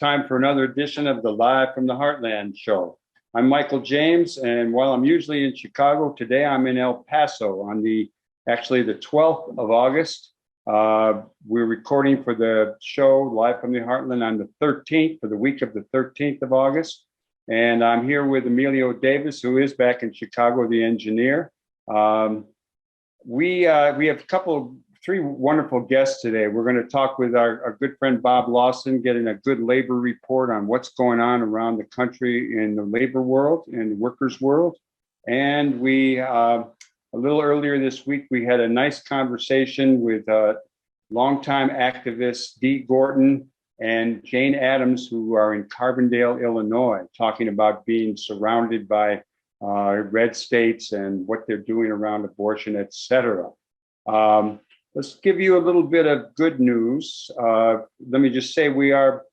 time for another edition of the Live from the Heartland show. I'm Michael James, and while I'm usually in Chicago, today I'm in El Paso on the 12th of August. We're recording for the show Live from the Heartland on the 13th, for the week of the 13th of August. And I'm here with Emilio Davis, who is back in Chicago, the engineer. We have three wonderful guests today. We're going to talk with our good friend Bob Lawson, getting a good labor report on what's going on around the country in the labor world and the workers' world. And we, a little earlier this week, we had a nice conversation with longtime activists Dee Gorton and Jane Addams, who are in Carbondale, Illinois, talking about being surrounded by red states and what they're doing around abortion, et cetera. Let's give you a little bit of good news. Let me just say we are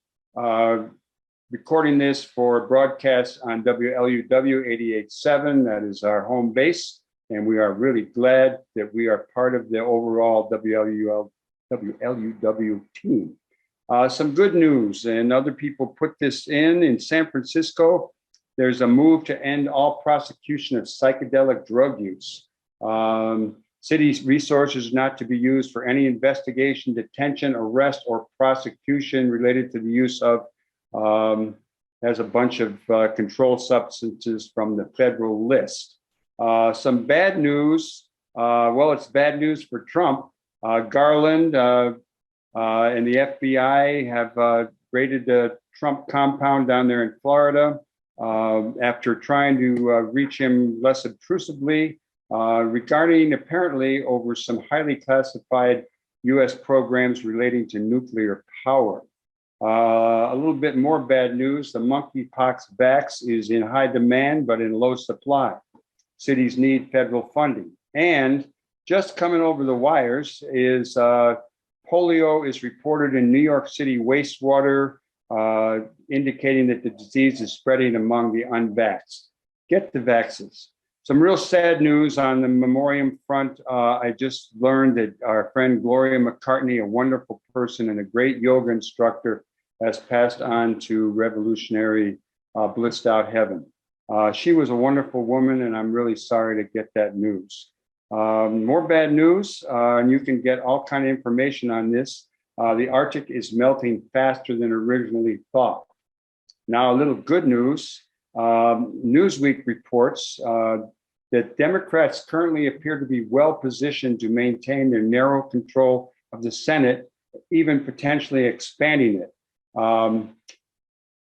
recording this for broadcast on WLUW 88.7. That is our home base. And we are really glad that we are part of the overall WLUW team. Some good news, and other people put this in San Francisco. There's a move to end all prosecution of psychedelic drug use. City resources not to be used for any investigation, detention, arrest, or prosecution related to the use of, has a bunch of controlled substances from the federal list. Some bad news, well, it's bad news for Trump. Garland and the FBI have raided the Trump compound down there in Florida after trying to reach him less obtrusively. Regarding apparently over some highly classified U.S. programs relating to nuclear power. A little bit more bad news, the monkeypox vax is in high demand, but in low supply. Cities need federal funding. And just coming over the wires is polio is reported in New York City wastewater, indicating that the disease is spreading among the unvaxxed. Get the vaccines. Some real sad news on the memoriam front. I just learned that our friend Gloria McCartney, a wonderful person and a great yoga instructor, has passed on to revolutionary blissed out heaven. She was a wonderful woman, and I'm really sorry to get that news. More bad news, and you can get all kind of information on this. The Arctic is melting faster than originally thought. Now, a little good news. Newsweek reports that Democrats currently appear to be well positioned to maintain their narrow control of the Senate, even potentially expanding it.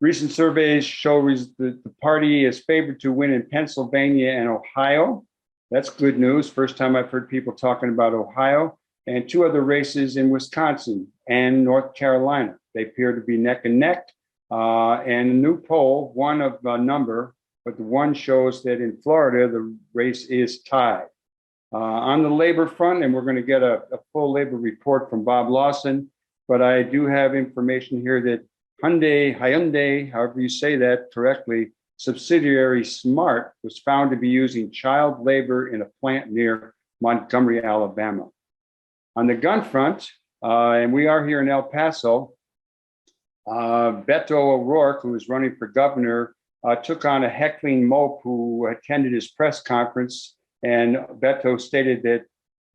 Recent surveys show the party is favored to win in Pennsylvania and Ohio. That's good news. First time I've heard people talking about Ohio, and two other races in Wisconsin and North Carolina. They appear to be neck and neck. And a new poll, one of a number, but the one shows that in Florida, the race is tied. On the labor front, and we're going to get a full labor report from Bob Lawson, but I do have information here that Hyundai, however you say that correctly, subsidiary Smart was found to be using child labor in a plant near Montgomery, Alabama. On the gun front, and we are here in El Paso, Beto O'Rourke, who is running for governor, took on a heckling mope who attended his press conference. And Beto stated that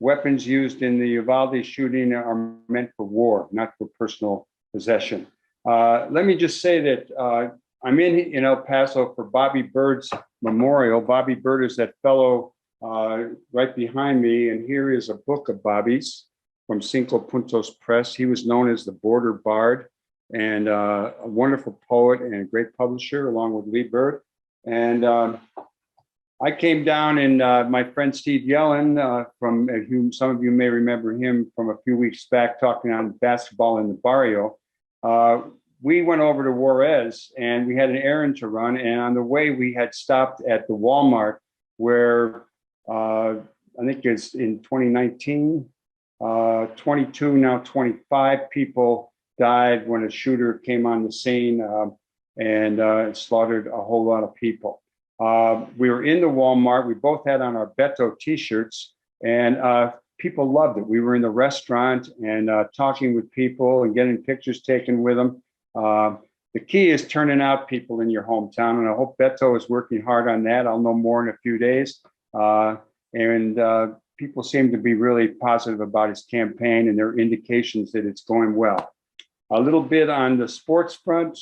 weapons used in the Uvalde shooting are meant for war, not for personal possession. Let me just say that I'm in El Paso for Bobby Bird's memorial. Bobby Bird is that fellow right behind me. And here is a book of Bobby's from Cinco Puntos Press. He was known as the Border Bard, and a wonderful poet and a great publisher, along with Lee Bird. And I came down, and my friend Steve Yellen, from whom some of you may remember him from a few weeks back, talking on basketball in the barrio. We went over to Juarez, and we had an errand to run. And on the way, we had stopped at the Walmart, where I think it's in 2019, 22, now 25 people died when a shooter came on the scene and slaughtered a whole lot of people. We were in the Walmart. We both had on our Beto t-shirts, and people loved it. We were in the restaurant and talking with people and getting pictures taken with them. The key is turning out people in your hometown, and I hope Beto is working hard on that. I'll know more in a few days. People seem to be really positive about his campaign, and there are indications that it's going well. A little bit on the sports front.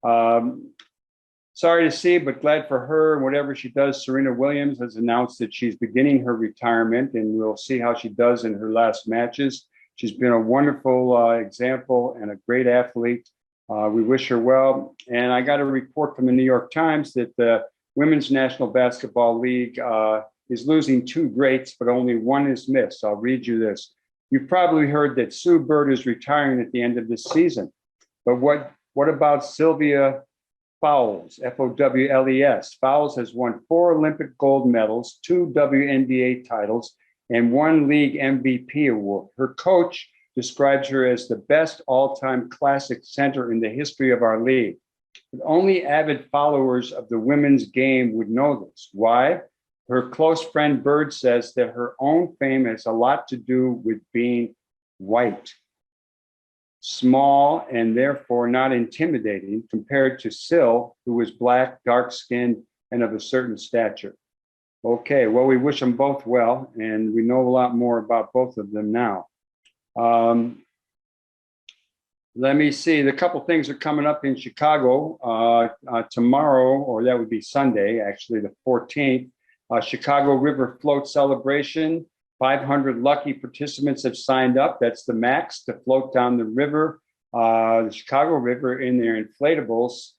Sorry to see, but glad for her and whatever she does. Serena Williams has announced that she's beginning her retirement, and we'll see how she does in her last matches. She's been a wonderful example and a great athlete. We wish her well. And I got a report from the New York Times that the Women's National Basketball League is losing two greats, but only one is missed. I'll read you this. You've probably heard that Sue Bird is retiring at the end of this season. But what about Sylvia Fowles, Fowles? Fowles has won 4 Olympic gold medals, 2 WNBA titles, and 1 league MVP award. Her coach describes her as the best all-time classic center in the history of our league. But only avid followers of the women's game would know this. Why? Her close friend Bird says that her own fame has a lot to do with being white, small, and therefore not intimidating compared to Syl, who was black, dark-skinned, and of a certain stature. Okay, well, we wish them both well, and we know a lot more about both of them now. Let me see. The couple things are coming up in Chicago tomorrow, or that would be Sunday, actually, the 14th. Chicago River Float Celebration. 500 lucky participants have signed up. That's the max to float down the river, the Chicago River, in their inflatables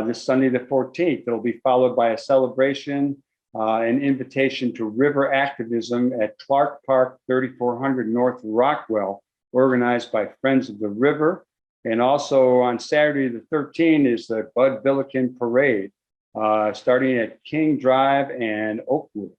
this Sunday, the 14th. It'll be followed by a celebration, an invitation to river activism at Clark Park, 3400 North Rockwell, organized by Friends of the River. And also on Saturday, the 13th, is the Bud Billiken Parade, starting at King Drive and Oakwood.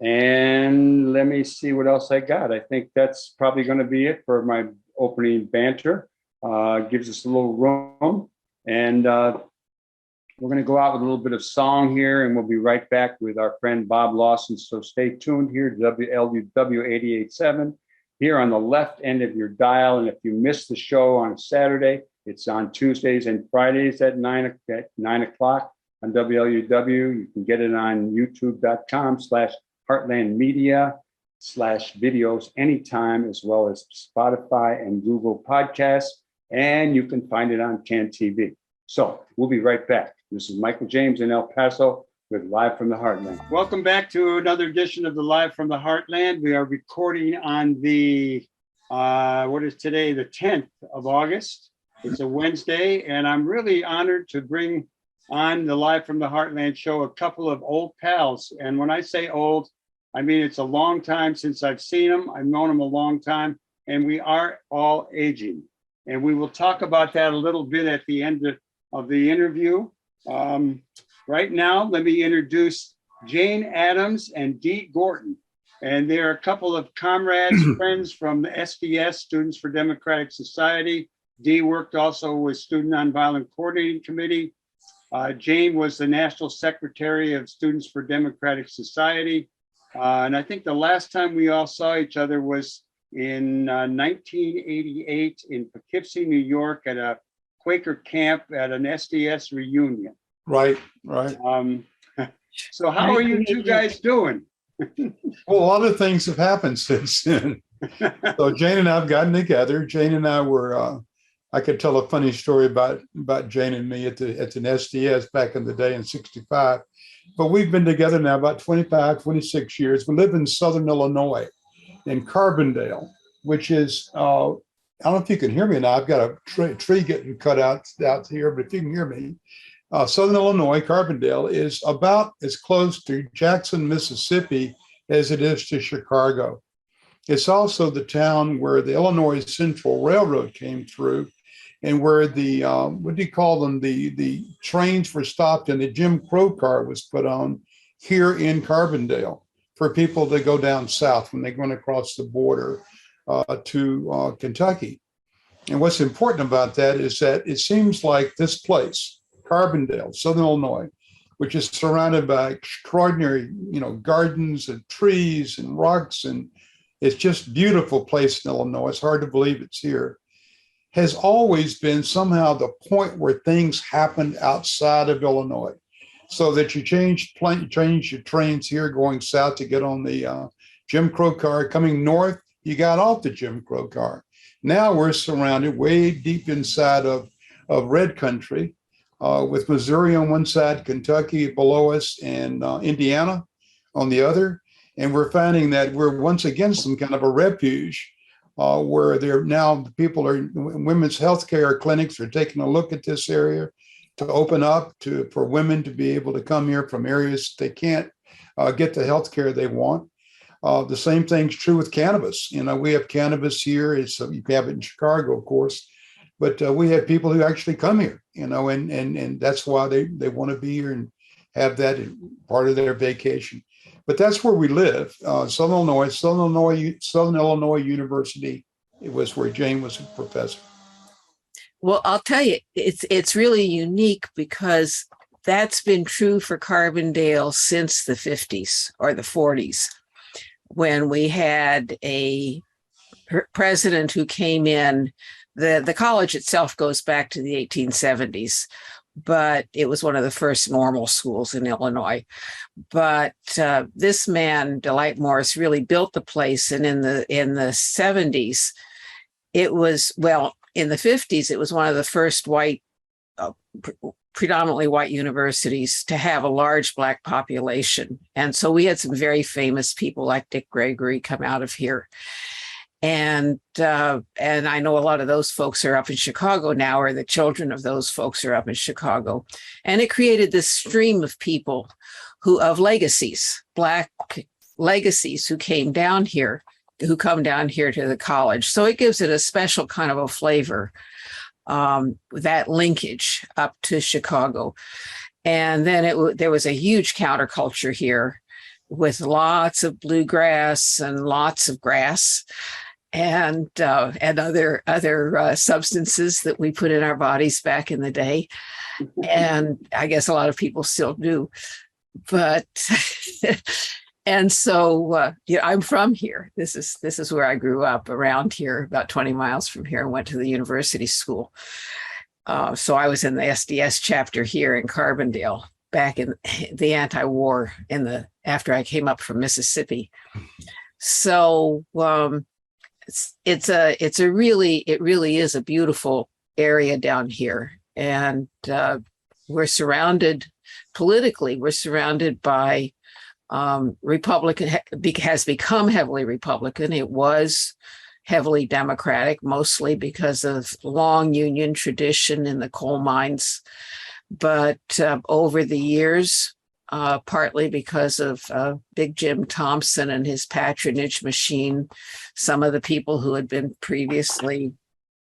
And let me see what else I got. I think that's probably going to be it for my opening banter. Gives us a little room. And we're going to go out with a little bit of song here, and we'll be right back with our friend Bob Lawson. So stay tuned here to WLUW 88.7 here on the left end of your dial. And if you missed the show on Saturday, it's on Tuesdays and Fridays at 9 o'clock on WLUW. You can get it on youtube.com/Heartland Media/videos anytime, as well as Spotify and Google Podcasts. And you can find it on Can TV. So we'll be right back. This is Michael James in El Paso with Live from the Heartland. Welcome back to another edition of the Live from the Heartland. We are recording on the, what is today, the 10th of August. It's a Wednesday, and I'm really honored to bring on the Live from the Heartland show a couple of old pals. And when I say old, I mean it's a long time since I've seen them. I've known them a long time, and we are all aging. And we will talk about that a little bit at the end of the interview. Right now, let me introduce Jane Addams and Dee Gorton. And they're a couple of comrades, friends from the SDS, Students for Democratic Society. Dee worked also with Student Nonviolent Coordinating Committee. Jane was the National Secretary of Students for Democratic Society. And I think the last time we all saw each other was in 1988 in Poughkeepsie, New York, at a Quaker camp at an SDS reunion. Right. So how are you two guys doing? Well, a lot of things have happened since then. So Jane and I have gotten together. Jane and I were, I could tell a funny story about Jane and me at an SDS back in the day in '65. But we've been together now about 25, 26 years. We live in Southern Illinois, in Carbondale, which is, I don't know if you can hear me now. I've got a tree getting cut out here, but if you can hear me, Southern Illinois, Carbondale is about as close to Jackson, Mississippi as it is to Chicago. It's also the town where the Illinois Central Railroad came through, and where the, what do you call them? The trains were stopped and the Jim Crow car was put on here in Carbondale for people to go down south when they're going across the border to Kentucky. And what's important about that is that it seems like this place, Carbondale, Southern Illinois, which is surrounded by extraordinary, gardens and trees and rocks, and it's just a beautiful place in Illinois. It's hard to believe it's here. has always been somehow the point where things happened outside of Illinois. So that you change your trains here going south to get on the Jim Crow car. Coming north, you got off the Jim Crow car. Now we're surrounded way deep inside of red country with Missouri on one side, Kentucky below us, and Indiana on the other. And we're finding that we're once again some kind of a refuge where they're now people are women's health care clinics are taking a look at this area to open up for women to be able to come here from areas they can't get the health care they want. The same thing's true with cannabis. We have cannabis here. You have it in Chicago, of course, but we have people who actually come here, and that's why they want to be here and have that part of their vacation. But that's where we live, Southern Illinois University. It was where Jane was a professor. Well, I'll tell you, it's really unique because that's been true for Carbondale since the 50s or the 40s, when we had a president who came in. The college itself goes back to the 1870s, but it was one of the first normal schools in Illinois. But this man, Delight Morris, really built the place. And in the 70s, it was, well, in the 50s, it was one of the first predominantly white universities to have a large Black population. And so we had some very famous people like Dick Gregory come out of here. And I know a lot of those folks are up in Chicago now, or the children of those folks are up in Chicago. And it created this stream of people of legacies, Black legacies who come down here to the college. So it gives it a special kind of a flavor, that linkage up to Chicago. And then there was a huge counterculture here with lots of bluegrass and lots of grass and other substances that we put in our bodies back in the day. And I guess a lot of people still do. But and so I'm from here. This is where I grew up, around here, about 20 miles from here, and went to the university school. So I was in the SDS chapter here in Carbondale back in the anti-war after I came up from Mississippi. So it really is a beautiful area down here, and we're surrounded by Republican, has become heavily Republican. It was heavily Democratic, mostly because of long Union tradition in the coal mines. But over the years, partly because of Big Jim Thompson and his patronage machine, some of the people who had been previously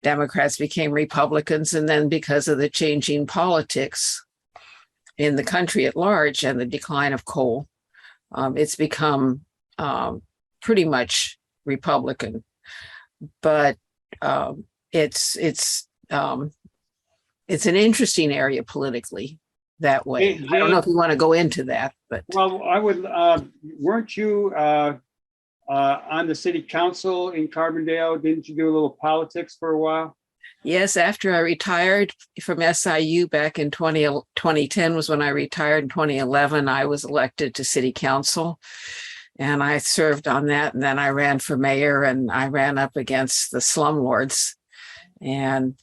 Democrats became Republicans. And then because of the changing politics in the country at large and the decline of coal, it's become pretty much Republican. But it's an interesting area politically that way. Hey, I don't know if you want to go into that, but well, I would. Weren't you on the city council in Carbondale? Didn't you do a little politics for a while? Yes, after I retired from SIU back in 2010 was when I retired. In 2011, I was elected to city council, and I served on that. And then I ran for mayor, and I ran up against the slumlords. And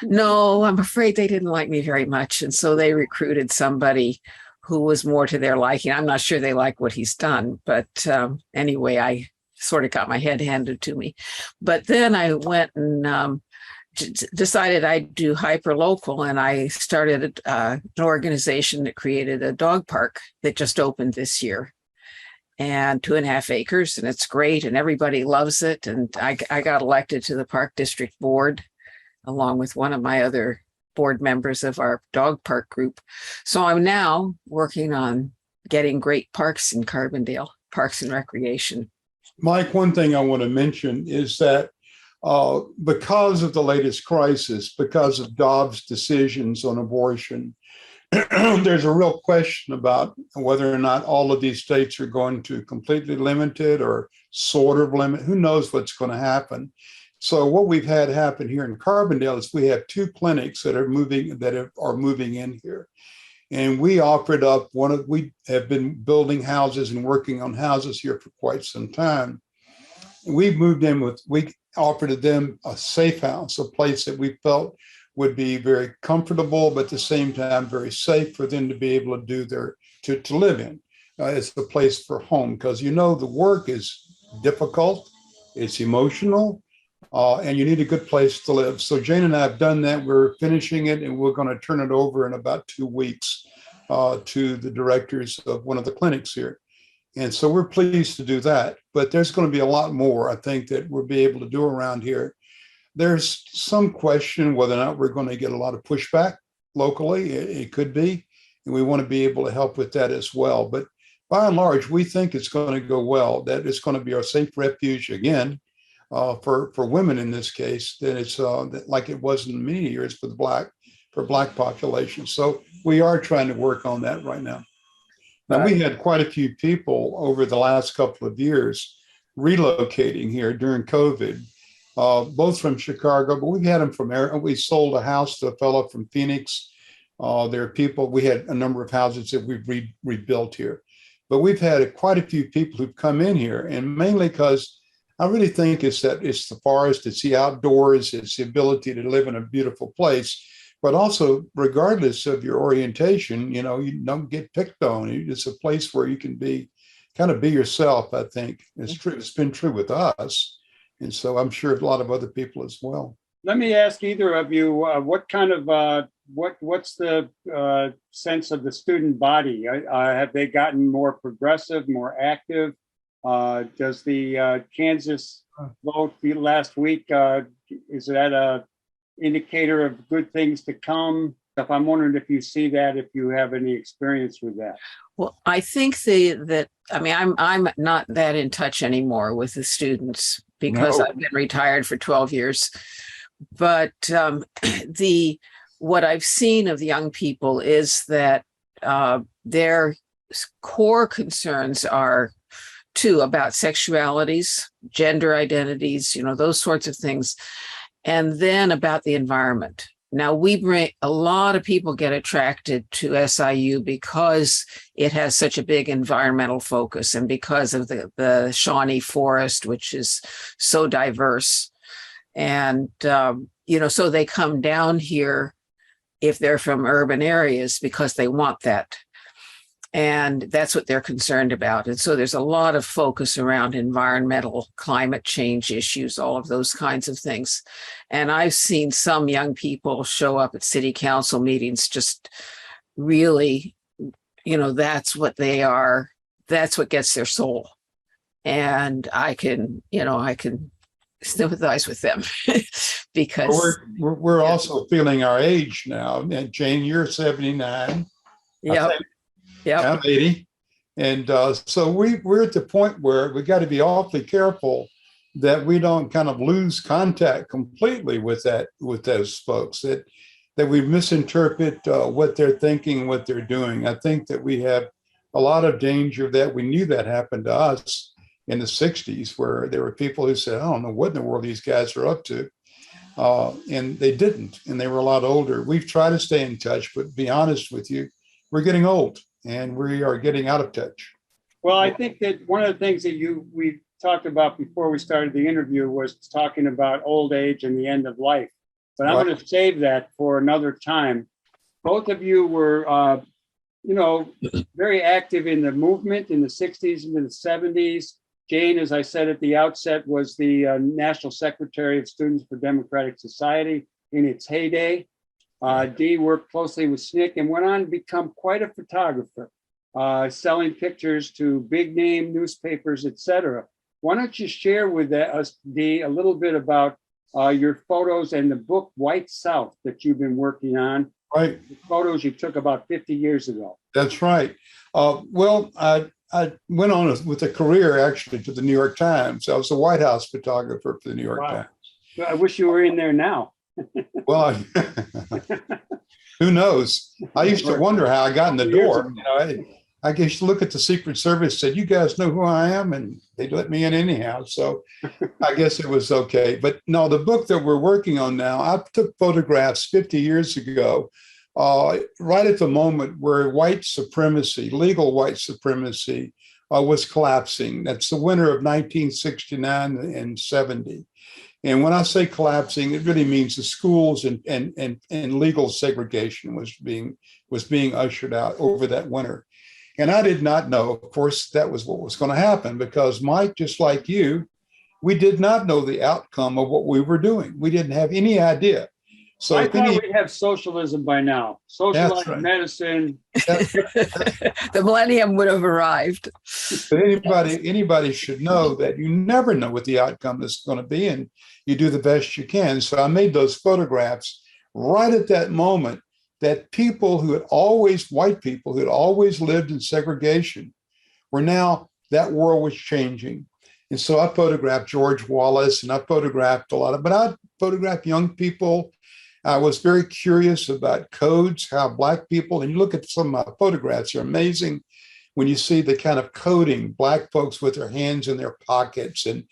no, I'm afraid they didn't like me very much. And so they recruited somebody who was more to their liking. I'm not sure they like what he's done, but anyway, I sort of got my head handed to me. But then I went and decided I'd do hyperlocal, and I started an organization that created a dog park that just opened this year, and 2.5 acres, and it's great, and everybody loves it. And I got elected to the Park District Board, along with one of my other board members of our dog park group. So I'm now working on getting great parks in Carbondale, parks and recreation. Mike, one thing I want to mention is that because of the latest crisis, because of Dobbs' decisions on abortion, there's a real question about whether or not all of these states are going to completely limit it or sort of limit. Who knows what's going to happen? So what we've had happen here in Carbondale is we have two clinics that are moving in here. And we offered up we have been building houses and working on houses here for quite some time. We offered them a safe house, a place that we felt would be very comfortable, but at the same time, very safe for them to be able to live in. It's the place for home, because the work is difficult, it's emotional, and you need a good place to live. So Jane and I have done that. We're finishing it, and we're going to turn it over in about 2 weeks to the directors of one of the clinics here. And so we're pleased to do that. But there's going to be a lot more, I think, that we'll be able to do around here. There's some question whether or not we're going to get a lot of pushback locally. It could be, and we want to be able to help with that as well. But by and large, we think it's going to go well, that it's going to be our safe refuge again for women in this case, that it's like it was in many years for Black population. So we are trying to work on that right now. Now, we had quite a few people over the last couple of years relocating here during COVID, both from Chicago, but we've had them from there. We sold a house to a fellow from Phoenix. There are people, we had a number of houses that we've rebuilt here. But we've had quite a few people who've come in here, and mainly because I really think it's the forest, it's the outdoors, it's the ability to live in a beautiful place. But also, regardless of your orientation, you don't get picked on. It's a place where you can be yourself, I think. It's true. It's been true with us. And so I'm sure a lot of other people as well. Let me ask either of you, what kind of, what's the sense of the student body? Have they gotten more progressive, more active? Does the Kansas vote last week, is that a indicator of good things to come? I'm wondering if you see that, if you have any experience with that. Well, I think I'm not that in touch anymore with the students because I've been retired for 12 years. But what I've seen of the young people is that their core concerns are about sexualities, gender identities, those sorts of things, and then about the environment. Now, a lot of people get attracted to SIU because it has such a big environmental focus and because of the Shawnee Forest, which is so diverse. And, so they come down here if they're from urban areas because they want that. And that's what they're concerned about. And so there's a lot of focus around environmental, climate change issues, all of those kinds of things. And I've seen some young people show up at city council meetings, just really, that's what they are. That's what gets their soul. And I can sympathize with them because we're also feeling our age now. And Jane, you're 79. Yeah. I'm 80. And so we're at the point where we got to be awfully careful that we don't kind of lose contact completely with those folks, that we misinterpret what they're thinking, what they're doing. I think that we have a lot of danger of that. We knew that happened to us in the 60s, where there were people who said, I don't know what in the world these guys are up to. And they didn't, and they were a lot older. We've tried to stay in touch, but to be honest with you, we're getting old. And we are getting out of touch. Well, I think that one of the things that we talked about before we started the interview was talking about old age and the end of life. But I'm going to save that for another time. Both of you were, very active in the movement in the 60s and the 70s. Jane, as I said at the outset, was the National Secretary of Students for Democratic Society in its heyday. Dee worked closely with SNCC and went on to become quite a photographer, selling pictures to big name newspapers, etc. Why don't you share with us, Dee, a little bit about your photos and the book White South that you've been working on? Right. The photos you took about 50 years ago. That's right. Well, I went on with a career actually to the New York Times. I was a White House photographer for the New York Times. I wish you were in there now. Well, who knows? I used to wonder how I got in the door. I guess you look at the Secret Service, said, you guys know who I am, and they let me in anyhow. So I guess it was okay. But no, the book that we're working on now, I took photographs 50 years ago, right at the moment where white supremacy, legal white supremacy, was collapsing. That's the winter of 1969 and 70. And when I say collapsing, it really means the schools and legal segregation was being ushered out over that winter. And I did not know, of course, that was what was going to happen, because Mike, just like you, we did not know the outcome of what we were doing. We didn't have any idea. So I thought we'd have socialism by now. Socialized right. medicine. The millennium would have arrived. But anybody should know that you never know what the outcome is going to be, and you do the best you can. So I made those photographs right at that moment, that people who had always, white people who had always lived in segregation, were now, that world was changing. And so I photographed George Wallace, and I photographed but I photographed young people. I was very curious about codes, how Black people, and you look at some of my photographs, they're amazing when you see the kind of coding, Black folks with their hands in their pockets and,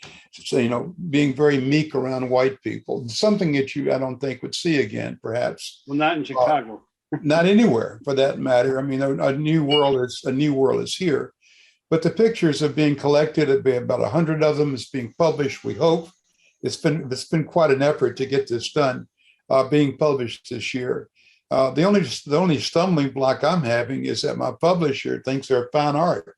being very meek around white people, something that I don't think would see again, perhaps. Well, not in Chicago. Not anywhere for that matter. I mean, a new world is here. But the pictures are being collected. It'll be about 100 of them. It's being published, we hope. It's been quite an effort to get this done, being published this year. The only stumbling block I'm having is that my publisher thinks they're fine art.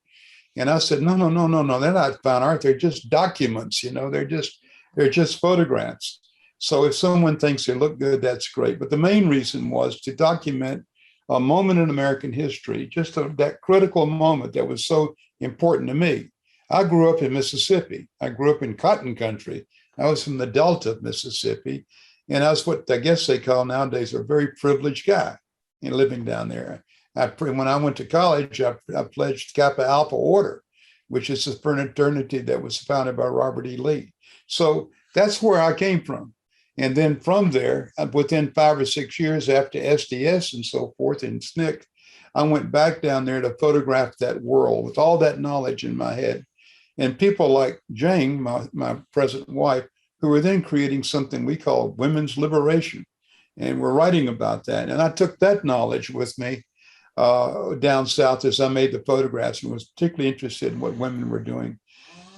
And I said, no, they're not fine art. They're just documents, they're just photographs. So if someone thinks they look good, that's great. But the main reason was to document a moment in American history, just that critical moment that was so important to me. I grew up in Mississippi. I grew up in cotton country. I was from the Delta of Mississippi. And I was what I guess they call nowadays a very privileged guy living down there. When I went to college, I pledged Kappa Alpha Order, which is a fraternity that was founded by Robert E. Lee. So that's where I came from. And then from there, within 5 or 6 years after SDS and so forth and SNCC, I went back down there to photograph that world with all that knowledge in my head. And people like Jane, my present wife, who were then creating something we call women's liberation. And we're writing about that. And I took that knowledge with me down south as I made the photographs, and was particularly interested in what women were doing.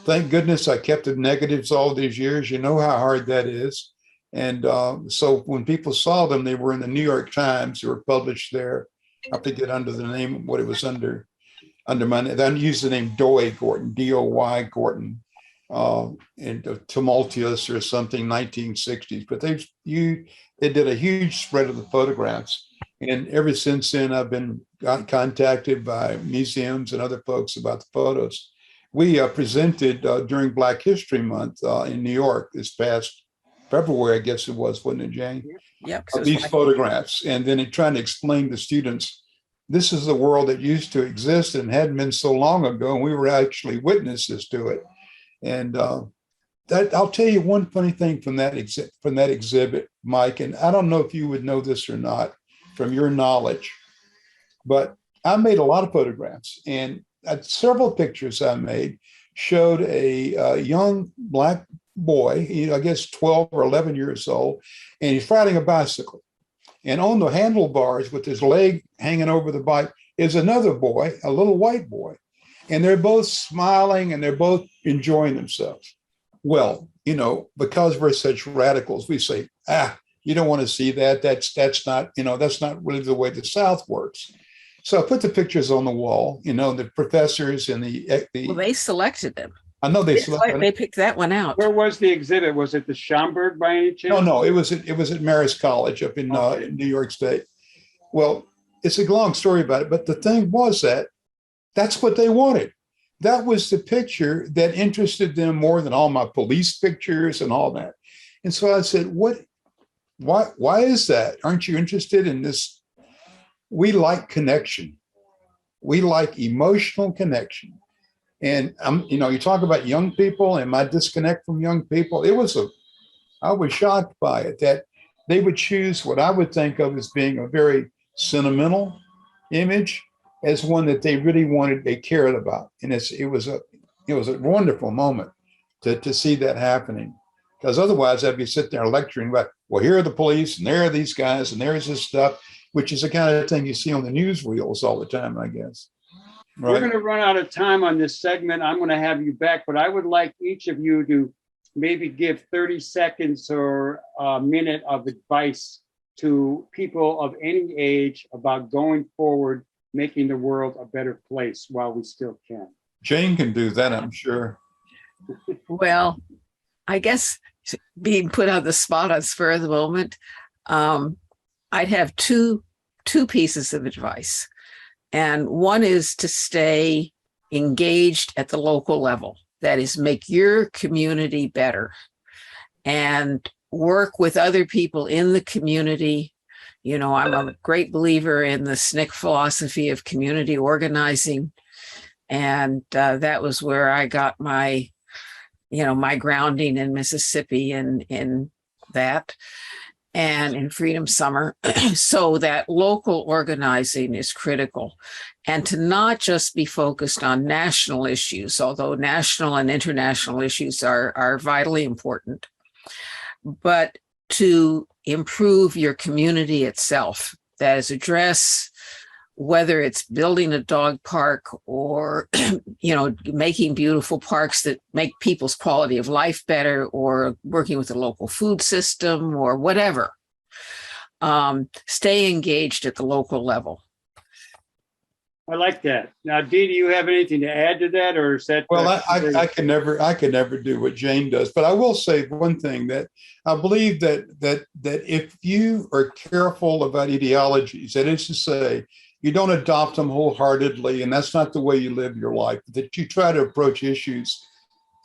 Thank goodness I kept the negatives all these years. You know how hard that is. And so when people saw them, they were in the New York Times. They were published there. I forget under the name, what it was under my name. I used the name Dee Gorton, D-O-Y Gorton, and Tumultuous or something, 1960s. But they did a huge spread of the photographs. And ever since then, I've been contacted by museums and other folks about the photos. We presented during Black History Month in New York this past February, I guess it was, wasn't it, Jane? Yep. These photographs, and then trying to explain to students, this is the world that used to exist and hadn't been so long ago, and we were actually witnesses to it. And I'll tell you one funny thing from that exhibit, Mike, and I don't know if you would know this or not from your knowledge, but I made a lot of photographs, and several pictures I made showed a young Black boy, I guess 12 or 11 years old, and he's riding a bicycle. And on the handlebars with his leg hanging over the bike is another boy, a little white boy. And they're both smiling and they're both enjoying themselves. Well, because we're such radicals, we say, you don't want to see that. That's not really the way the South works. So I put the pictures on the wall, the professors and Well, they selected them. I know they picked that one out. Where was the exhibit? Was it the Schomburg by any chance? No, it was at Marist College up in New York State. Well, it's a long story about it, but the thing was that's what they wanted. That was the picture that interested them more than all my police pictures and all that. And so I said, why is that? Aren't you interested in this? We like connection. We like emotional connection. And you talk about young people and my disconnect from young people. I was shocked by it that they would choose what I would think of as being a very sentimental image as one that they really wanted, they cared about. And it was a wonderful moment to see that happening. Because otherwise I'd be sitting there lecturing about, well, here are the police and there are these guys and there's this stuff, which is the kind of thing you see on the newsreels all the time, I guess. We're Right. going to run out of time on this segment. I'm going to have you back, but I would like each of you to maybe give 30 seconds or a minute of advice to people of any age about going forward, making the world a better place while we still can. Jane can do that, I'm sure. Well, I guess being put on the spot on spur of the moment, I'd have two pieces of advice. And one is to stay engaged at the local level. That is, make your community better and work with other people in the community. You know, I'm a great believer in the SNCC philosophy of community organizing. And that was where I got my, my grounding in Mississippi and in that. And in Freedom Summer. So that local organizing is critical, and to not just be focused on national issues, although national and international issues are vitally important, but to improve your community itself. That is, address whether it's building a dog park or, making beautiful parks that make people's quality of life better, or working with the local food system or whatever. Stay engaged at the local level. I like that. Now, Dee, do you have anything to add to that, or is that? Well, I could never do what Jane does, but I will say one thing, that I believe that if you are careful about ideologies, that is to say, you don't adopt them wholeheartedly, and that's not the way you live your life, that you try to approach issues,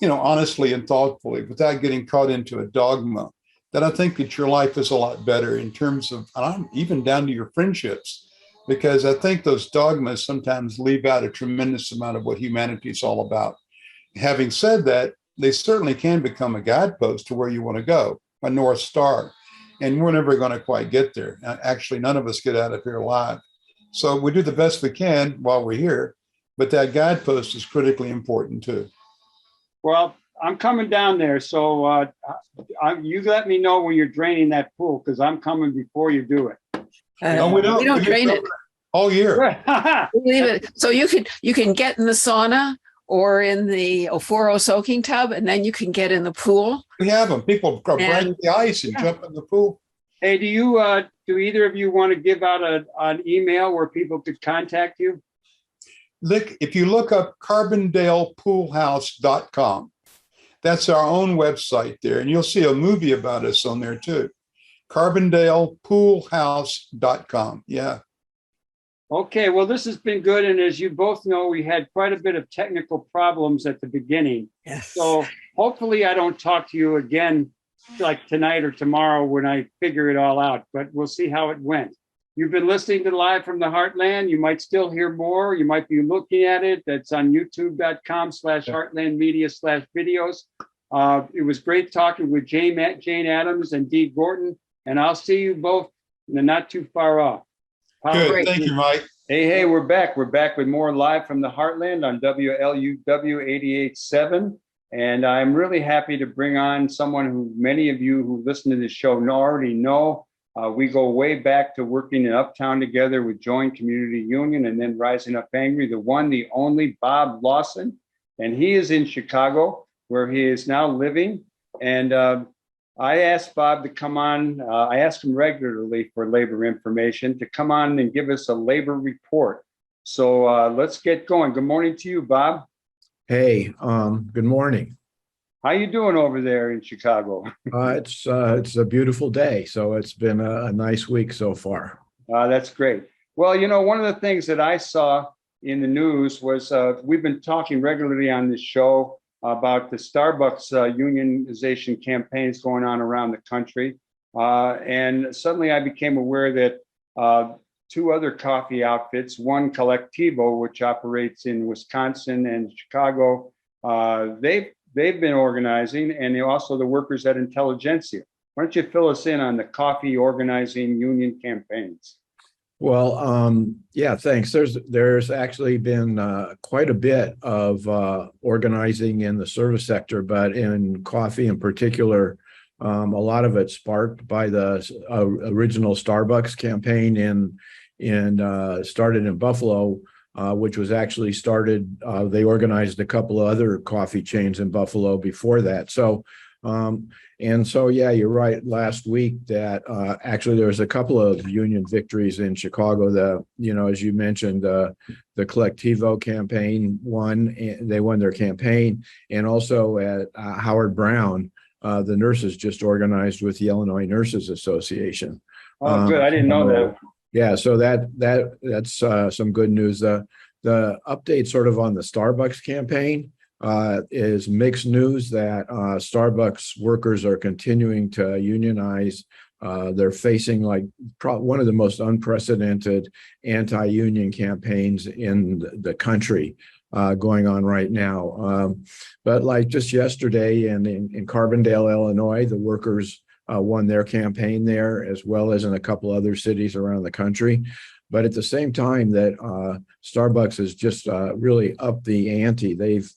honestly and thoughtfully without getting caught into a dogma, that I think that your life is a lot better in terms of, even down to your friendships, because I think those dogmas sometimes leave out a tremendous amount of what humanity is all about. Having said that, they certainly can become a guidepost to where you want to go, a North Star, and we're never going to quite get there. Actually, none of us get out of here alive. So we do the best we can while we're here, but that guidepost is critically important too. Well, I'm coming down there, so you let me know when you're draining that pool, because I'm coming before you do it. No, we don't drain it all year. Leave it. So you can get in the sauna or in the Oforo soaking tub, and then you can get in the pool. We have them. People break the ice and jump in the pool. Hey, do either of you want to give out an email where people could contact you? Look, if you look up CarbondalePoolHouse.com, that's our own website there, and you'll see a movie about us on there too. CarbondalePoolHouse.com. Yeah. Okay, well, this has been good. And as you both know, we had quite a bit of technical problems at the beginning. Yes. So hopefully I don't talk to you again like tonight or tomorrow when I figure it all out, but we'll see how it went. You've been listening to Live from the Heartland. You might still hear more. You might be looking at it. That's on youtube.com/heartlandmedia/videos. It was great talking with Jane Adams and Dee Gorton, and I'll see you both in the not too far off. Good. Thank you, Mike. Hey, we're back. We're back with more Live from the Heartland on WLUW 88.7. And I'm really happy to bring on someone who many of you who listen to this show already know. We go way back to working in Uptown together with Joint Community Union and then Rising Up Angry, the one, the only Bob Lawson. And he is in Chicago, where he is now living. And I asked Bob to come on. I ask him regularly for labor information to come on and give us a labor report. So let's get going. Good morning to you, Bob. Hey, good morning. How you doing over there in Chicago? It's a beautiful day, so it's been a nice week so far. That's great. Well, one of the things that I saw in the news was we've been talking regularly on this show about the Starbucks unionization campaigns going on around the country. And suddenly I became aware that two other coffee outfits, one Collectivo, which operates in Wisconsin and Chicago, they've been organizing, and also the workers at Intelligentsia. Why don't you fill us in on the coffee organizing union campaigns? Well, yeah, thanks. There's actually been quite a bit of organizing in the service sector, but in coffee in particular, a lot of it sparked by the original Starbucks campaign in started in Buffalo, which was actually started. They organized a couple of other coffee chains in Buffalo before that. So, yeah, you're right. Last week that actually there was a couple of union victories in Chicago. As you mentioned, the Collectivo campaign won. They won their campaign, and also at Howard Brown, the nurses just organized with the Illinois Nurses Association. Oh, good. I didn't know that. Yeah, so that's some good news. The update sort of on the Starbucks campaign is mixed news that Starbucks workers are continuing to unionize. They're facing like one of the most unprecedented anti-union campaigns in the country going on right now. But like just yesterday in Carbondale, Illinois, the workers won their campaign there, as well as in a couple other cities around the country. But at the same time that Starbucks has just really upped the ante. They've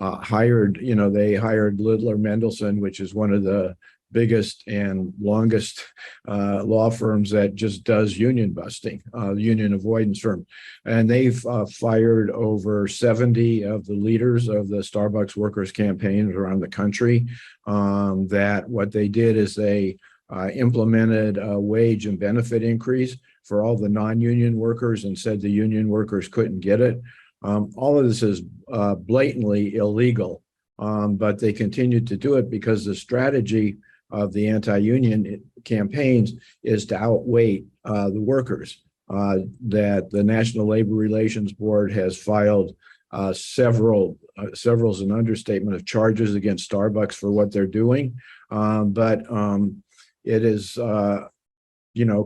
hired Lidler Mendelson, which is one of the biggest and longest law firms that just does union busting, union avoidance firm. And they've fired over 70 of the leaders of the Starbucks workers campaign around the country. That what they did is they implemented a wage and benefit increase for all the non-union workers and said the union workers couldn't get it. All of this is blatantly illegal, but they continued to do it because the strategy of the anti-union campaigns is to outweigh the workers. That the National Labor Relations Board has filed several is an understatement of charges against Starbucks for what they're doing, but it is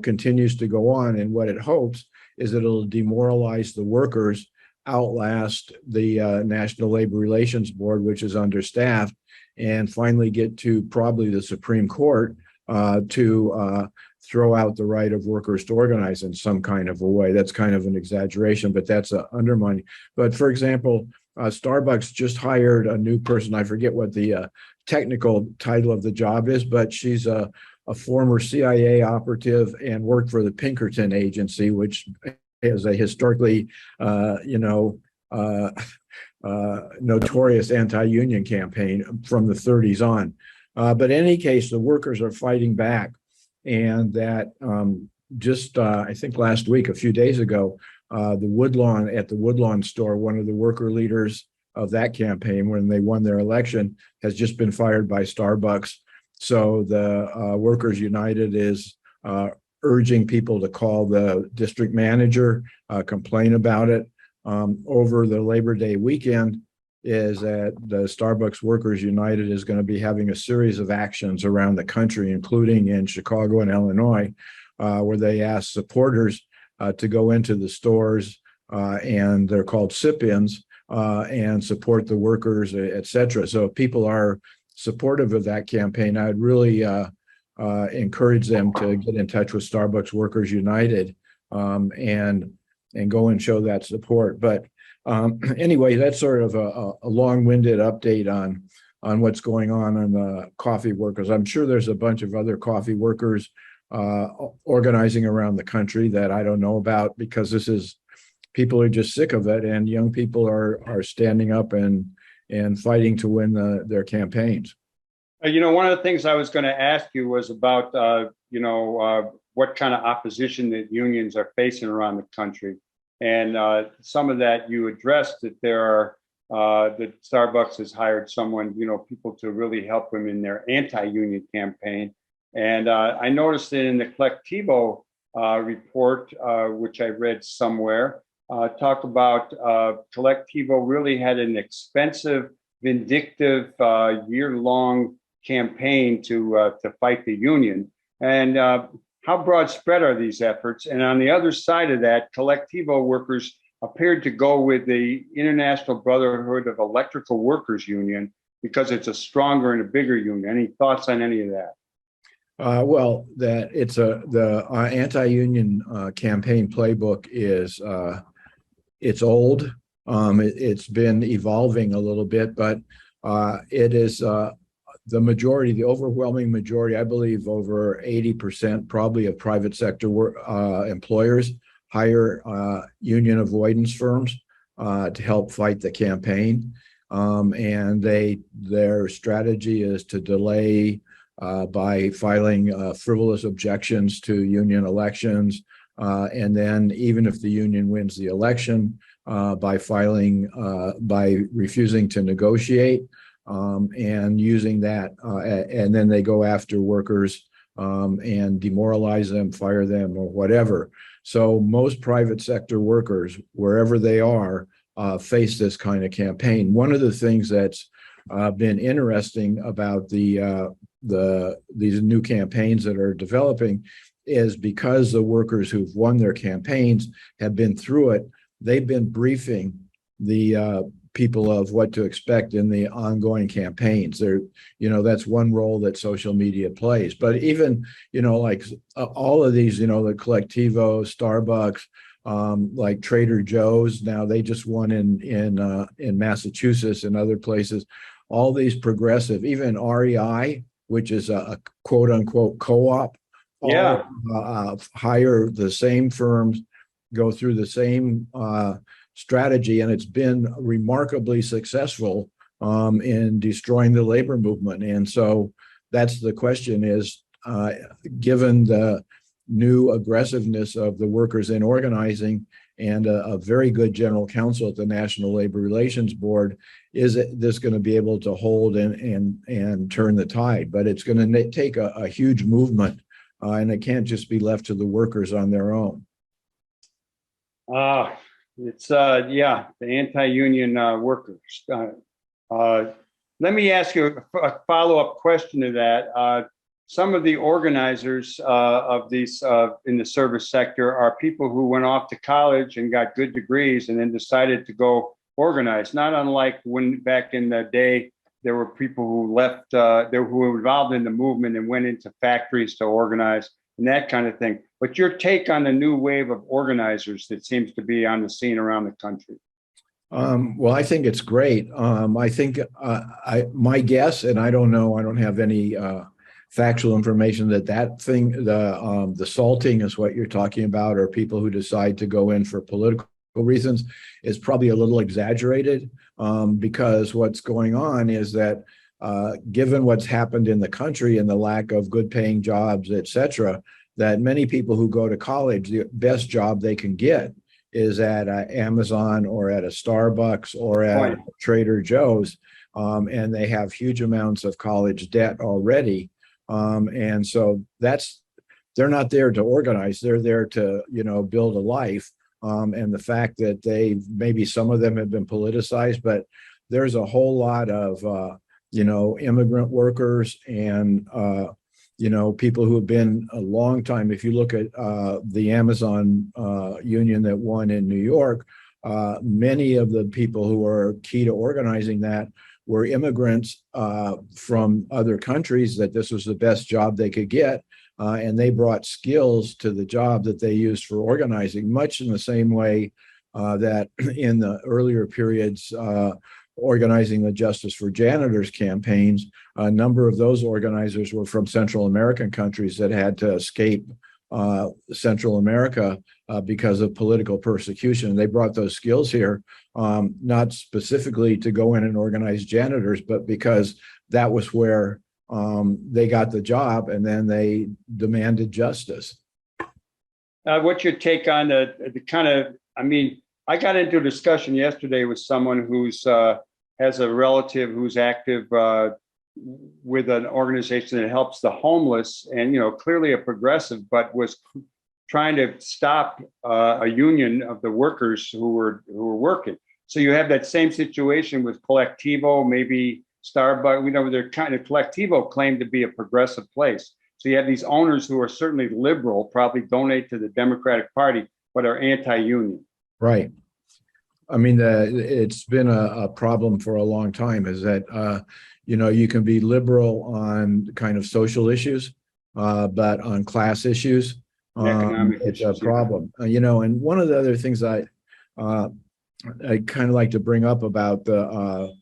continues to go on, and what it hopes is it'll demoralize the workers, outlast the National Labor Relations Board, which is understaffed, and finally get to probably the Supreme Court to throw out the right of workers to organize in some kind of a way. That's kind of an exaggeration, but that's undermining. But for example, Starbucks just hired a new person. I forget what the technical title of the job is, but she's a former CIA operative and worked for the Pinkerton Agency, which is a historically, notorious anti-union campaign from the 30s on. But in any case, the workers are fighting back. And that I think last week, a few days ago, at the Woodlawn store, one of the worker leaders of that campaign, when they won their election, has just been fired by Starbucks. So the Workers United is urging people to call the district manager, complain about it. Over the Labor Day weekend is that the Starbucks Workers United is going to be having a series of actions around the country, including in Chicago and Illinois, where they ask supporters to go into the stores, and they're called sit-ins, and support the workers, et cetera. So if people are supportive of that campaign, I'd really encourage them to get in touch with Starbucks Workers United and go and show that support. But anyway, that's sort of a long-winded update on what's going on the coffee workers. I'm sure there's a bunch of other coffee workers organizing around the country that I don't know about, because people are just sick of it, and young people are standing up and fighting to win their campaigns. One of the things I was going to ask you was about, what kind of opposition that unions are facing around the country. And some of that you addressed, that that Starbucks has hired someone, people to really help them in their anti-union campaign. And I noticed that in the Collectivo report, which I read somewhere, talked about Collectivo really had an expensive, vindictive, year-long campaign to fight the union. And how broad spread are these efforts? And on the other side of that, Collectivo workers appeared to go with the International Brotherhood of Electrical Workers Union because it's a stronger and a bigger union. Any thoughts on any of that? Well, that it's the anti-union campaign playbook is it's old. It's been evolving a little bit, but it is the majority, the overwhelming majority, I believe over 80% probably of private sector employers hire union avoidance firms to help fight the campaign. And their strategy is to delay by filing frivolous objections to union elections. And then even if the union wins the election, by refusing to negotiate and using that, and then they go after workers and demoralize them, fire them, or whatever. So most private sector workers, wherever they are, face this kind of campaign. One of the things that's been interesting about these new campaigns that are developing is because the workers who've won their campaigns have been through it. They've been briefing the people of what to expect in the ongoing campaigns. That's one role that social media plays. But even, like all of these, the Collectivo, Starbucks, like Trader Joe's, now they just won in Massachusetts and other places. All these progressive, even REI, which is a quote unquote co-op, hire the same firms, go through the same strategy, and it's been remarkably successful in destroying the labor movement. And so that's the question is, given the new aggressiveness of the workers in organizing and a very good general counsel at the National Labor Relations Board, is this going to be able to hold and turn the tide? But it's going to take a huge movement, and it can't just be left to the workers on their own. It's the anti-union workers. Let me ask you a follow-up question to that. Some of the organizers of these in the service sector are people who went off to college and got good degrees and then decided to go organize. Not unlike when back in the day there were people who left, who were involved in the movement and went into factories to organize and that kind of thing. But your take on the new wave of organizers that seems to be on the scene around the country? Well, I think it's great. I think my guess, and I don't know, I don't have any factual information that thing, the salting is what you're talking about, or people who decide to go in for political reasons, is probably a little exaggerated, because what's going on is that given what's happened in the country and the lack of good paying jobs, et cetera, that many people who go to college, the best job they can get is at Amazon or at a Starbucks or at Trader Joe's, and they have huge amounts of college debt already. And so they're not there to organize, they're there to, build a life. And the fact that maybe some of them have been politicized, but there's a whole lot of, immigrant workers and, people who have been a long time. If you look at the Amazon union that won in New York, many of the people who are key to organizing that were immigrants from other countries, that this was the best job they could get. And they brought skills to the job that they used for organizing, much in the same way that in the earlier periods, organizing the Justice for Janitors campaigns, a number of those organizers were from Central American countries that had to escape Central America because of political persecution. They brought those skills here, not specifically to go in and organize janitors, but because that was where they got the job, and then they demanded justice. What's your take on the kind of, I got into a discussion yesterday with someone who's has a relative who's active with an organization that helps the homeless, and clearly a progressive, but was trying to stop a union of the workers who were working. So you have that same situation with Collectivo, maybe Starbucks. They're kind of, Collectivo claimed to be a progressive place. So you have these owners who are certainly liberal, probably donate to the Democratic Party, but are anti-union. Right. It's been a problem for a long time, is that, you can be liberal on kind of social issues, but on class issues, Economic it's a issues, yeah. problem. And one of the other things I kind of like to bring up about the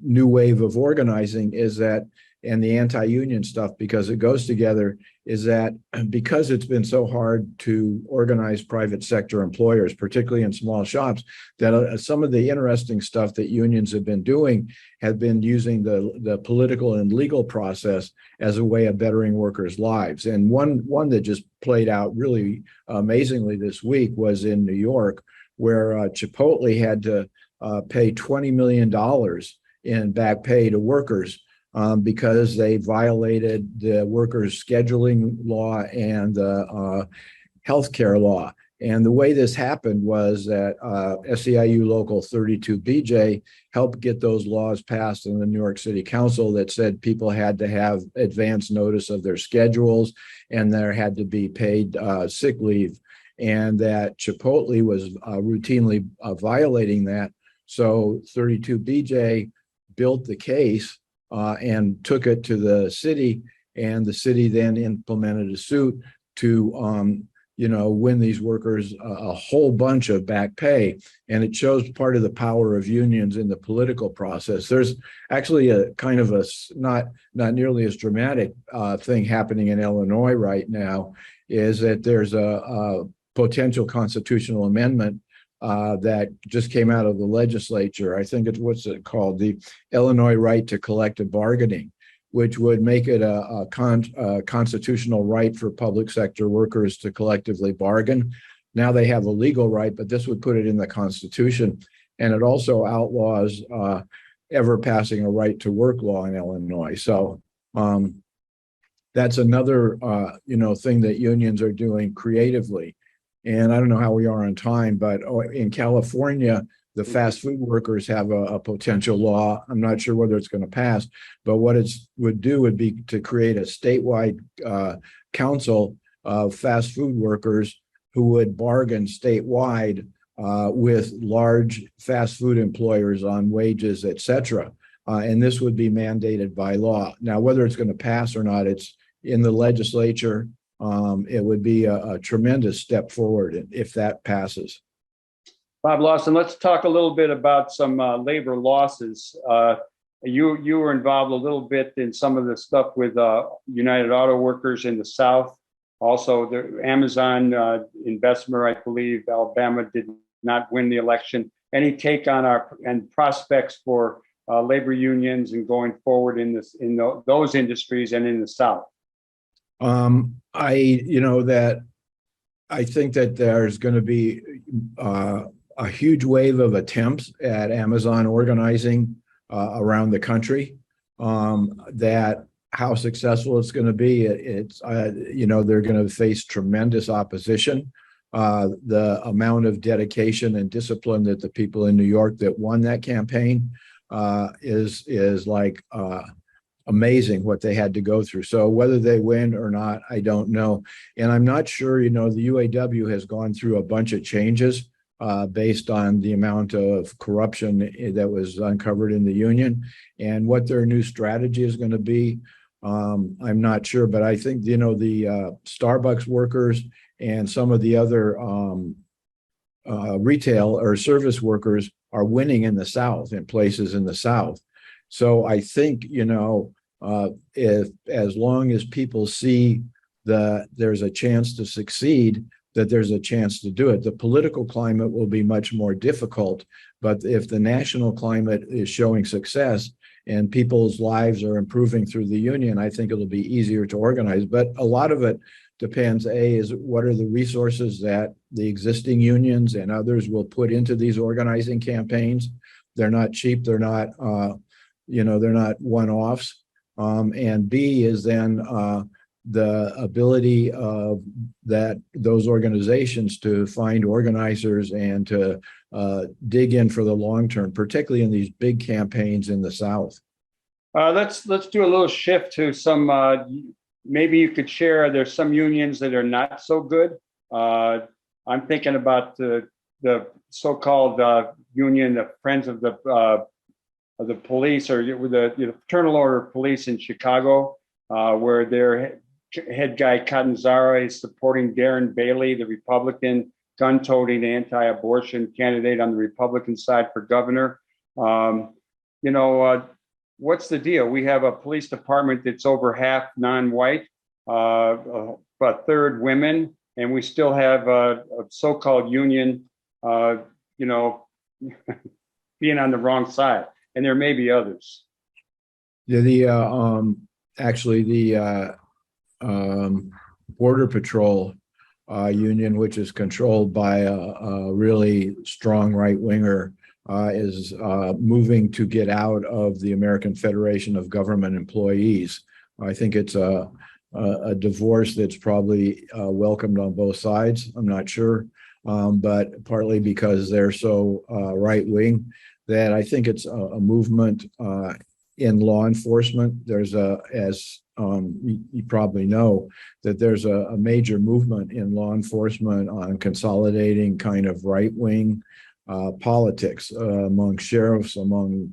new wave of organizing is that, and the anti-union stuff, because it goes together, is that because it's been so hard to organize private sector employers, particularly in small shops, that some of the interesting stuff that unions have been doing have been using the political and legal process as a way of bettering workers' lives. And one that just played out really amazingly this week was in New York, where Chipotle had to pay $20 million in back pay to workers because they violated the workers' scheduling law and the healthcare law. And the way this happened was that SEIU Local 32BJ helped get those laws passed in the New York City Council that said people had to have advance notice of their schedules and there had to be paid sick leave, and that Chipotle was routinely violating that. So 32BJ built the case and took it to the city, and the city then implemented a suit to win these workers a whole bunch of back pay. And it shows part of the power of unions in the political process. There's actually a kind of a not nearly as dramatic thing happening in Illinois right now, is that there's a potential constitutional amendment that just came out of the legislature. I think it's what's it called, the Illinois Right to Collective Bargaining, which would make it a constitutional right for public sector workers to collectively bargain. Now they have a legal right, but this would put it in the Constitution. And it also outlaws ever passing a right to work law in Illinois. So that's another thing that unions are doing creatively. And I don't know how we are on time, but in California, the fast food workers have a potential law. I'm not sure whether it's going to pass, but what it would do would be to create a statewide council of fast food workers who would bargain statewide with large fast food employers on wages, et cetera. And this would be mandated by law. Now, whether it's going to pass or not, it's in the legislature. It would be a tremendous step forward if that passes. Bob Lawson, let's talk a little bit about some labor losses. You were involved a little bit in some of the stuff with United Auto Workers in the South. Also, the Amazon investment, I believe Alabama did not win the election. Any take on our and prospects for labor unions and going forward in those industries and in the South? I think that there's going to be a huge wave of attempts at Amazon organizing around the country. That how successful it's going to be, they're going to face tremendous opposition. The amount of dedication and discipline that the people in New York that won that campaign is like amazing what they had to go through. So whether they win or not, I don't know. And I'm not sure, the UAW has gone through a bunch of changes based on the amount of corruption that was uncovered in the union, and what their new strategy is going to be. I'm not sure, but I think, the Starbucks workers and some of the other retail or service workers are winning in the South, in places in the South. So I think, if as long as people see that there's a chance to succeed, that there's a chance to do it. The political climate will be much more difficult, but if the national climate is showing success and people's lives are improving through the union, I think it'll be easier to organize. But a lot of it depends, is what are the resources that the existing unions and others will put into these organizing campaigns. They're not cheap. They're not, they're not one-offs. And B is then the ability of those organizations to find organizers and to dig in for the long term, particularly in these big campaigns in the South. Let's do a little shift to some. Maybe you could share. There's some unions that are not so good. I'm thinking about the so-called union, the Friends of the police, or the Fraternal Order of Police in Chicago, where head guy Catanzara is supporting Darren Bailey, the Republican gun-toting anti-abortion candidate on the Republican side for governor. What's the deal? We have a police department that's over half non-white, about a third women, and we still have a so-called union, being on the wrong side. And there may be others. Yeah, actually the Border Patrol union, which is controlled by a really strong right winger, is moving to get out of the American Federation of Government Employees. I think it's a divorce that's probably welcomed on both sides. I'm not sure, but partly because they're so right wing that I think it's a movement in law enforcement. There's as you probably know, that there's a major movement in law enforcement on consolidating kind of right-wing politics among sheriffs, among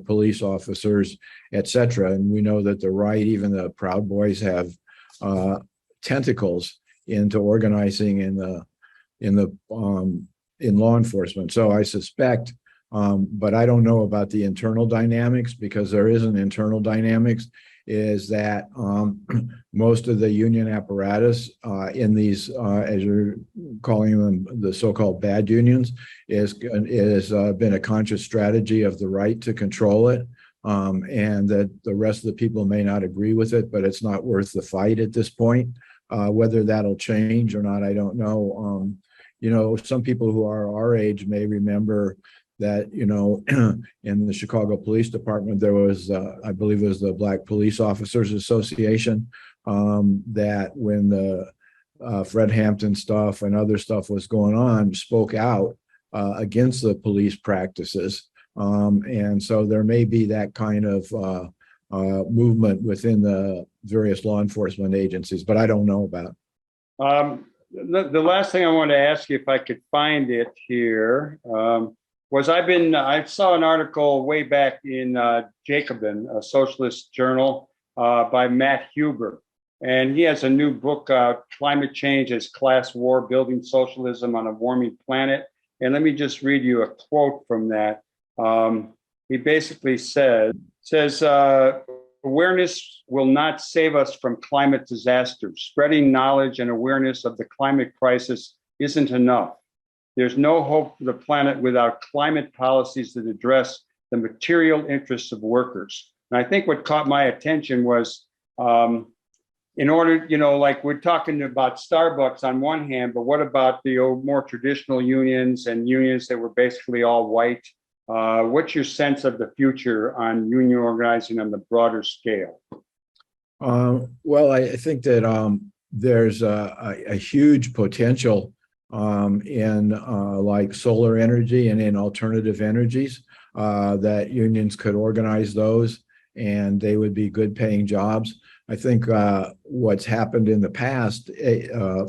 police officers, etc. And we know that the right, even the Proud Boys, have tentacles into organizing in law enforcement. So I suspect, but I don't know about the internal dynamics, because there is an internal dynamics, is that most of the union apparatus in these, as you're calling them, the so-called bad unions, is been a conscious strategy of the right to control it, and that the rest of the people may not agree with it, but it's not worth the fight at this point. Whether that'll change or not, I don't know. Some people who are our age may remember that, in the Chicago Police Department, there was, I believe it was the Black Police Officers Association, that when the Fred Hampton stuff and other stuff was going on, spoke out against the police practices. And so there may be that kind of movement within the various law enforcement agencies, but I don't know about. The last thing I want to ask you, if I could find it here, was I saw an article way back in Jacobin, a socialist journal, by Matt Huber. And he has a new book, Climate Change as Class War, Building Socialism on a Warming Planet. And let me just read you a quote from that. He basically says, awareness will not save us from climate disasters. Spreading knowledge and awareness of the climate crisis isn't enough. There's no hope for the planet without climate policies that address the material interests of workers. And I think what caught my attention was, in order, like we're talking about Starbucks on one hand, but what about the more traditional unions and unions that were basically all white? What's your sense of the future on union organizing on the broader scale? Well, I think that there's a huge potential in like solar energy and in alternative energies, that unions could organize those and they would be good paying jobs. I think what's happened in the past,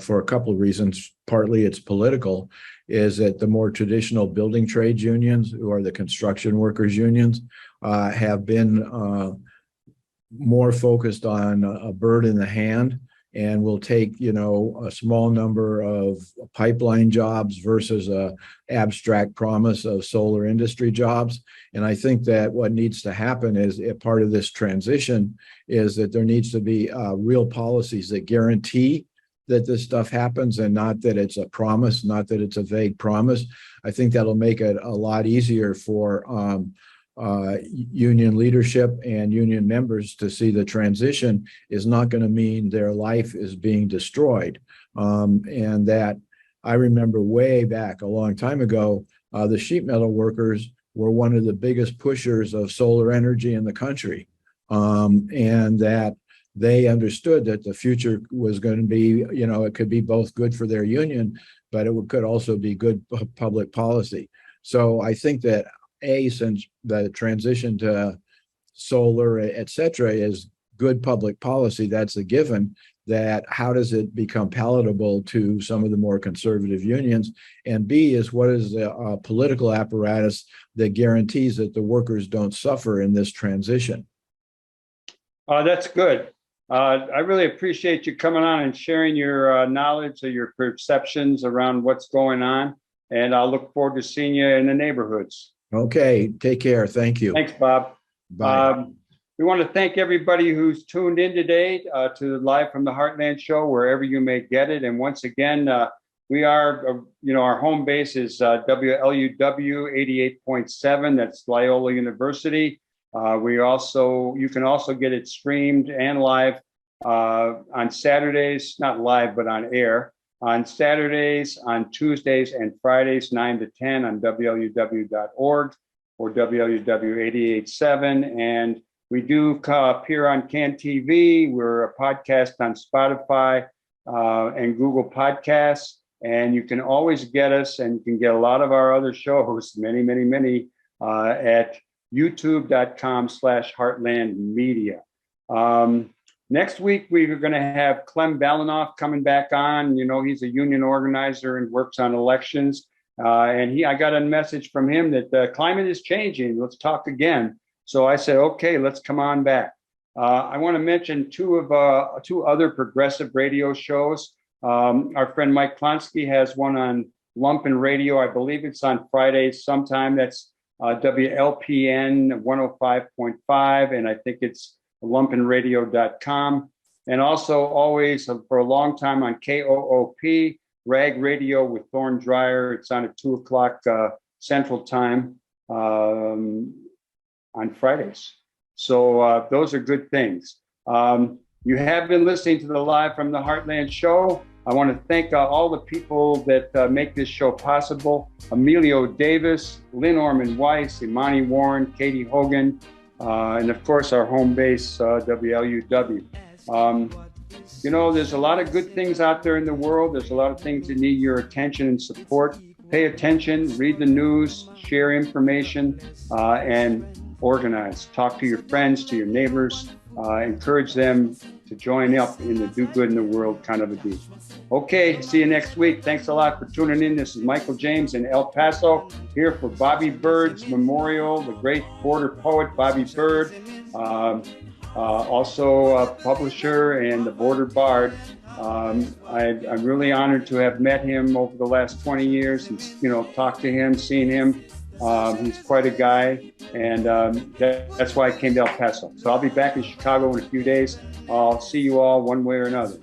for a couple of reasons, partly it's political, is that the more traditional building trades unions, who are the construction workers unions, have been more focused on a bird in the hand, and will take, a small number of pipeline jobs versus a abstract promise of solar industry jobs. And I think that what needs to happen is, a part of this transition is that there needs to be real policies that guarantee that this stuff happens, and not that it's a promise, not that it's a vague promise. I think that'll make it a lot easier for union leadership and union members to see the transition is not going to mean their life is being destroyed. And that, I remember way back a long time ago, the sheet metal workers were one of the biggest pushers of solar energy in the country. And that they understood that the future was going to be, it could be both good for their union, but it could also be good public policy. So I think that, since the transition to solar, et cetera, is good public policy, that's a given. That how does it become palatable to some of the more conservative unions? And B is, what is the political apparatus that guarantees that the workers don't suffer in this transition? That's good. I really appreciate you coming on and sharing your knowledge or your perceptions around what's going on. And I'll look forward to seeing you in the neighborhoods. Okay, take care. Thank you. Thanks, Bob. Bye. We want to thank everybody who's tuned in today to Live from the Heartland show, wherever you may get it. And once again, we are, our home base is WLUW 88.7. That's Loyola University. You can also get it streamed and live on Saturdays, not live, but on air, on Saturdays, on Tuesdays and Fridays, 9 to 10 on WLUW.org or WLUW 88.7. And we do appear on CAN TV. We're a podcast on Spotify and Google Podcasts. And you can always get us, and you can get a lot of our other shows, many, at youtube.com/heartlandmedia. Next week, we're going to have Clem Balinoff coming back on. He's a union organizer and works on elections. I got a message from him that the climate is changing. Let's talk again. So I said, okay, let's come on back. I want to mention two other progressive radio shows. Our friend Mike Klonsky has one on Lumpen Radio. I believe it's on Fridays sometime. That's WLPN 105.5, and I think it's lumpenradio.com. And also always for a long time on KOOP, Rag Radio with Thorne Dreyer. It's on at 2 o'clock Central Time on Fridays. So those are good things. You have been listening to the Live from the Heartland show. I want to thank all the people that make this show possible. Emilio Davis, Lynn Orman Weiss, Imani Warren, Katie Hogan, and of course our home base, WLUW. There's a lot of good things out there in the world. There's a lot of things that need your attention and support. Pay attention, read the news, share information, and organize. Talk to your friends, to your neighbors, encourage them to join up in the do good in the world kind of a deal. Okay, see you next week. Thanks a lot for tuning in. This is Michael James in El Paso, here for Bobby Bird's memorial, the great border poet Bobby Bird, also a publisher and the border bard. I'm really honored to have met him over the last 20 years and talked to him, seen him. He's quite a guy, and that's why I came to El Paso. So I'll be back in Chicago in a few days. I'll see you all one way or another.